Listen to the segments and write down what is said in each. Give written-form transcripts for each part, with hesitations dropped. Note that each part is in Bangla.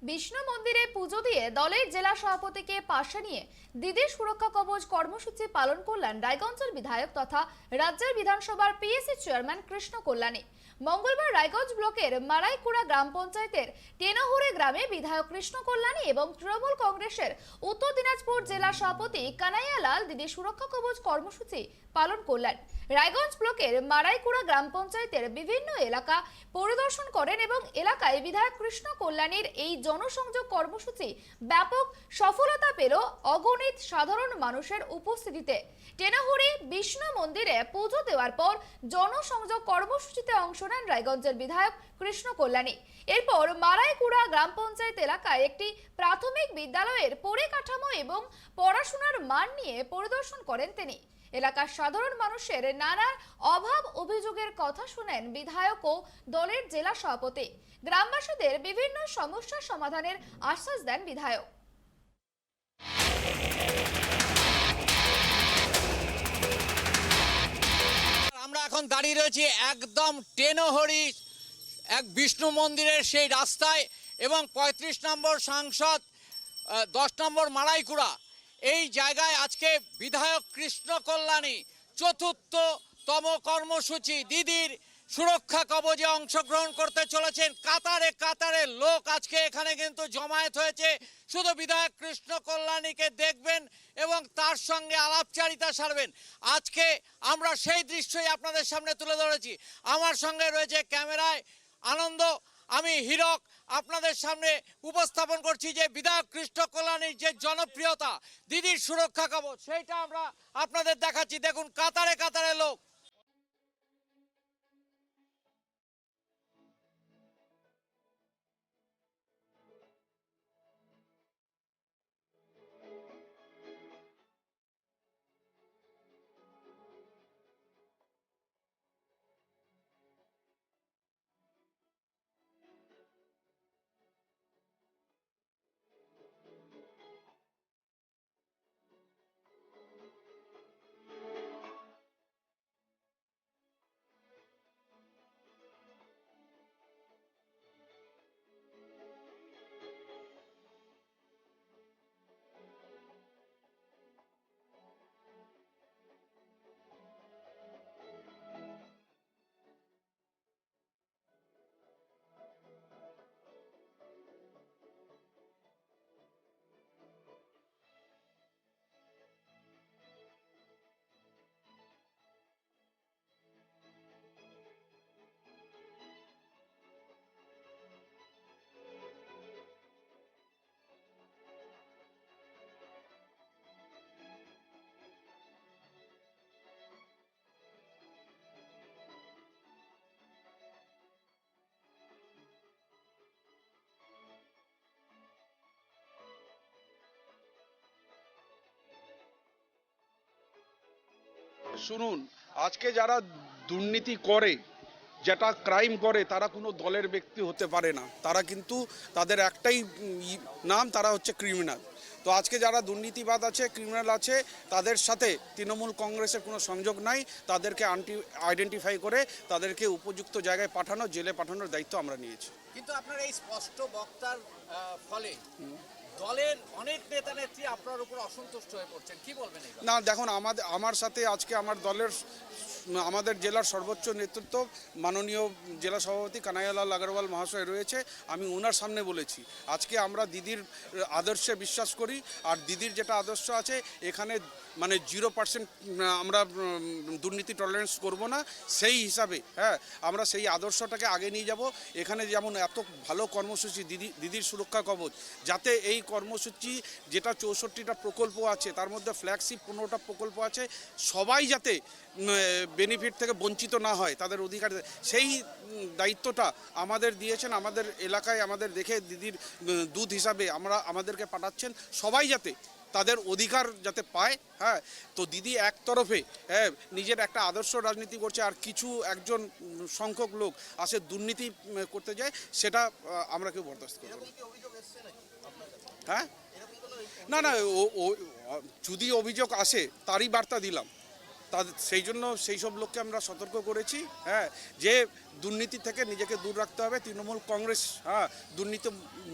বিষ্ণু মন্দিরে পুজো দিয়ে দলের জেলা সভাপতিকে পাশে নিয়ে দিদির সুরক্ষা কবচ কর্মসূচি পালন করলেন রায়গঞ্জের বিধায়ক তথা রাজ্যের বিধানসভার পিএসসি চেয়ারম্যান কৃষ্ণ কল্যাণী। মঙ্গলবার রায়গঞ্জ ব্লকের মারাইকুড়া গ্রাম পঞ্চায়েতের টেনহুরে গ্রামে বিধায়ক কৃষ্ণ কল্যাণী এবং তৃণমূল কংগ্রেসের উত্তর দিনাজপুর জেলা সভাপতি কানাইয়ালাল দিদির সুরক্ষা কবচ কর্মসূচি পালন করলেন। রায়গঞ্জ ব্লকের মারাইকুড়া গ্রাম পঞ্চায়েতের বিভিন্ন এলাকা পরিদর্শন করেন এবং এলাকায় বিধায়ক কৃষ্ণ কল্যাণীর এই জনসংযোগ কর্মসূচি ব্যাপক সফলতা পেল অগণিত সাধারণ মানুষের উপস্থিতিতে। টেনহুরে বিষ্ণু মন্দিরে পুজো দেওয়ার পর জনসংযোগ কর্মসূচিতে অংশ নেন রায়গঞ্জের বিধায়ক কৃষ্ণ কল্যাণী। এরপর মারাইকুড়া গ্রাম পঞ্চায়েত এলাকায় একটি প্রাথমিক বিদ্যালয়ের পরিকাঠামো এবং পড়াশোনার মান নিয়ে পরিদর্শন করেন তিনি। এলাকার সাধারণ মানুষের নানা অভাব অভিযোগের কথা শুনেন বিধায়ক ও দলের জেলা সভাপতি। গ্রামবাসীদের বিভিন্ন সমস্যার সমাধানের আশ্বাস দেন বিধায়ক। আমরা এখন দাঁড়িয়ে রয়েছি একদম টেনহরি এক বিষ্ণু মন্দিরের সেই রাস্তায় এবং ৩৫ নম্বর সাংসদ ১০ নম্বর মারাইকুড়া এই জায়গায় আজকে বিধায়ক কৃষ্ণ কল্যাণী চতুর্থতম কর্মসূচি দিদির সুরক্ষা কবচে অংশগ্রহণ করতে চলেছেন। কাতারে কাতারে লোক আজকে এখানে কিন্তু জমায়েত হয়েছে শুধু বিধায়ক কৃষ্ণ কল্যাণীকে দেখবেন এবং তার সঙ্গে আলাপচারিতা সারবেন। আজকে আমরা সেই দৃশ্যই আপনাদের সামনে তুলে ধরেছি। আমার সঙ্গে রয়েছে ক্যামেরায় আনন্দ, আমি হীরক। আপনাদের সামনে উপস্থাপন করছি যে বিধায়ক কৃষ্ণ কল্যাণীর যে জনপ্রিয়তা, দিদির সুরক্ষা কবচ, সেইটা আমরা আপনাদের দেখাচ্ছি। দেখুন কাতারে কাতারে লোক। শুনুন, আজকে যারা দুর্নীতি করে, যেটা ক্রাইম করে, তারা কোনো দলের ব্যক্তি হতে পারে না। তারা কিন্তু তাদের একটাই নাম, তারা হচ্ছে ক্রিমিনাল। তো আজকে যারা দুর্নীতিবাদ আছে, ক্রিমিনাল আছে, তাদের সাথে তৃণমূল কংগ্রেসের কোনো সংযোগ নাই। তাদেরকে আইডেন্টিফাই করে তাদেরকে উপযুক্ত জায়গায় পাঠানো, জেলে পাঠানোর দায়িত্ব আমরা নিয়েছি। কিন্তু আপনার এই স্পষ্ট বক্তার ফলে দলের অনেক নেতা নেত্রী আপনার উপর অসন্তুষ্ট হয়ে পড়ছেন, কি বলবেন? না দেখুন, আমার সাথে আজকে আমাদের জেলার সর্বোচ্চ নেতৃত্ব মাননীয় জেলা সভাপতি কানাইয়ালাল আগরওয়াল মহাশয় রয়েছে। আমি ওনার সামনে বলেছি আজকে আমরা দিদির আদর্শে বিশ্বাস করি, আর দিদির যেটা আদর্শ আছে এখানে মানে 0% আমরা দুর্নীতি টলারেন্স করব না। সেই হিসাবে আমরা সেই আদর্শটাকে আগে নিয়ে যাব। এখানে যেমন এত ভালো কর্মসূচি দিদির সুরক্ষা কবচ, যাতে এই কর্মসূচি যেটা 64টা প্রকল্প আছে তার মধ্যে ফ্ল্যাগশিপ 15টা প্রকল্প আছে, সবাই যাতে বেনিফিট থেকে বঞ্চিত না হয়, তাদের অধিকার, সেই দায়িত্বটা আমাদের দিয়েছেন। আমাদের এলাকায় আমাদের দেখে দিদির দুধ হিসাবে আমাদেরকে পাঠাচ্ছেন, সবাই যাতে তাদের অধিকার যাতে পায়। তো দিদি একতরফে নিজের একটা আদর্শ রাজনীতি করছে, আর কিছু একজন সংখ্যক লোক আসে দুর্নীতি করতে যায়, সেটা আমরা কেউ বরদাস্ত করব না। না, যদি অভিযোগ আসে তারই বার্তা দিলাম। তাদের সেই জন্য সেই সব লোককে আমরা সতর্ক করেছি, হ্যাঁ, যে দুর্নীতি থেকে নিজেকে দূর রাখতে হবে। তৃণমূল কংগ্রেস, হ্যাঁ, দুর্নীতি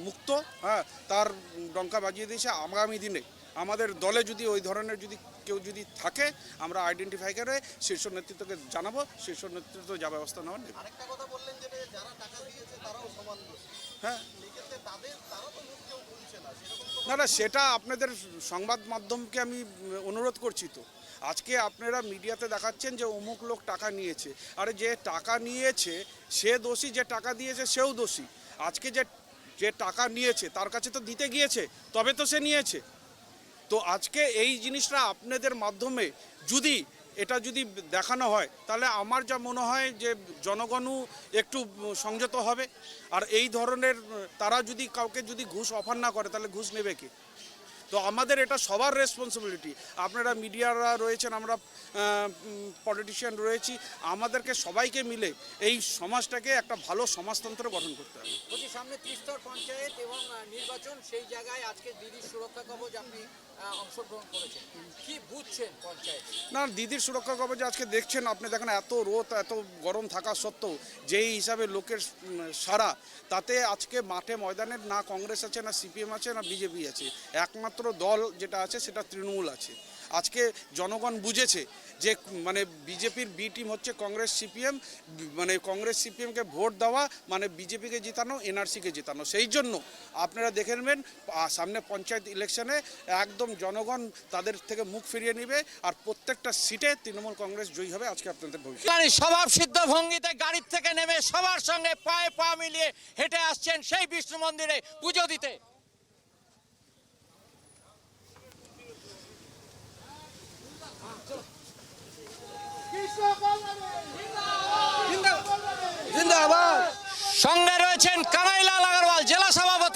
মুক্ত, হ্যাঁ, তার ডঙ্কা বাজিয়ে দিয়েছে। আগামী দিনে আমাদের দলে যদি ওই ধরনের যদি কেউ যদি থাকে, আমরা আইডেন্টিফাই করে শীর্ষ নেতৃত্বকে জানাবো, শীর্ষ নেতৃত্ব যা ব্যবস্থা নেওয়ার নেবে। আরেকটা কথা বললেন যে যারা টাকা দিয়েছে তারাও সমান দোষী। হ্যাঁ, সেক্ষেত্রে তারা তো মুখ কেউ বলছে না, সেরকম তো না না, সেটা আপনাদের সংবাদ মাধ্যমকে আমি অনুরোধ করছি। তো আজকে আপনারা মিডিয়াতে দেখাচ্ছেন যে অমুক লোক টাকা নিয়েছে। আরে যে টাকা নিয়েছে সে দোষী, যে টাকা দিয়েছে সেও দোষী। আজকে যে টাকা নিয়েছে তার কাছে তো দিতে গিয়েছে, তবে তো সে নিয়েছে। তো আজকে এই জিনিসটা আপনাদের মাধ্যমে যদি এটা যদি দেখানো হয়, তাহলে আমার যা মনে হয় যে জনগণও একটু সংযত হবে। আর এই ধরনের তারা যদি কাউকে যদি ঘুষ অফার না করে, তাহলে ঘুষ নেবে কি? তো আমাদের এটা সবার রেসপন্সিবিলিটি। আপনারা মিডিয়ারা রয়েছেন, আমরা পলিটিশিয়ান রয়েছি, আমাদেরকে সবাইকে মিলে এই সমাজটাকে একটা ভালো সমাজতন্ত্র গঠন করতে হবে। বলছি, সামনে ত্রিস্তর পঞ্চায়েত এবং নির্বাচন, সেই জায়গায় আজকে দিদির সুরক্ষা কবচ আপনি অংশগ্রহণ করেছেন, কি বুঝছেন পঞ্চায়েত? না, দিদির সুরক্ষা কবচে আজকে দেখছেন, আপনি দেখেন এত রোদ এত গরম থাকা সত্ত্বেও যেই হিসাবে লোকের সারা, তাতে আজকে মাঠে ময়দানে না কংগ্রেস আছে, না সিপিএম আছে, না বিজেপি আছে। একমাত্র দল যেটা আছে সেটা তৃণমূল আছে। আজকে জনগণ বুঝেছে যে মানে বিজেপির বি টিম হচ্ছে কংগ্রেস সিপিএম, মানে কংগ্রেস সিপিএমকে ভোট দেওয়া মানে বিজেপিকে জিতানো, এনআরসিকে জিতানো। সেই জন্য আপনারা দেখে নেবেন সামনে পঞ্চায়েত ইলেকশনে একদম জনগণ তাদের থেকে মুখ ফিরিয়ে নেবে, আর প্রত্যেকটা সিটে তৃণমূল কংগ্রেস জয়ী হবে। আজকে আপনাদের ভবিষ্যৎ স্বভাব সিদ্ধ ভঙ্গিতে গাড়ির থেকে নেমে সবার সঙ্গে পায়ে পা মিলিয়ে হেঁটে আসছেন সেই বিষ্ণু মন্দিরে পুজো দিতে। সঙ্গে রয়েছেন কানাইলাল আগরওয়াল, জেলা সভাপতি।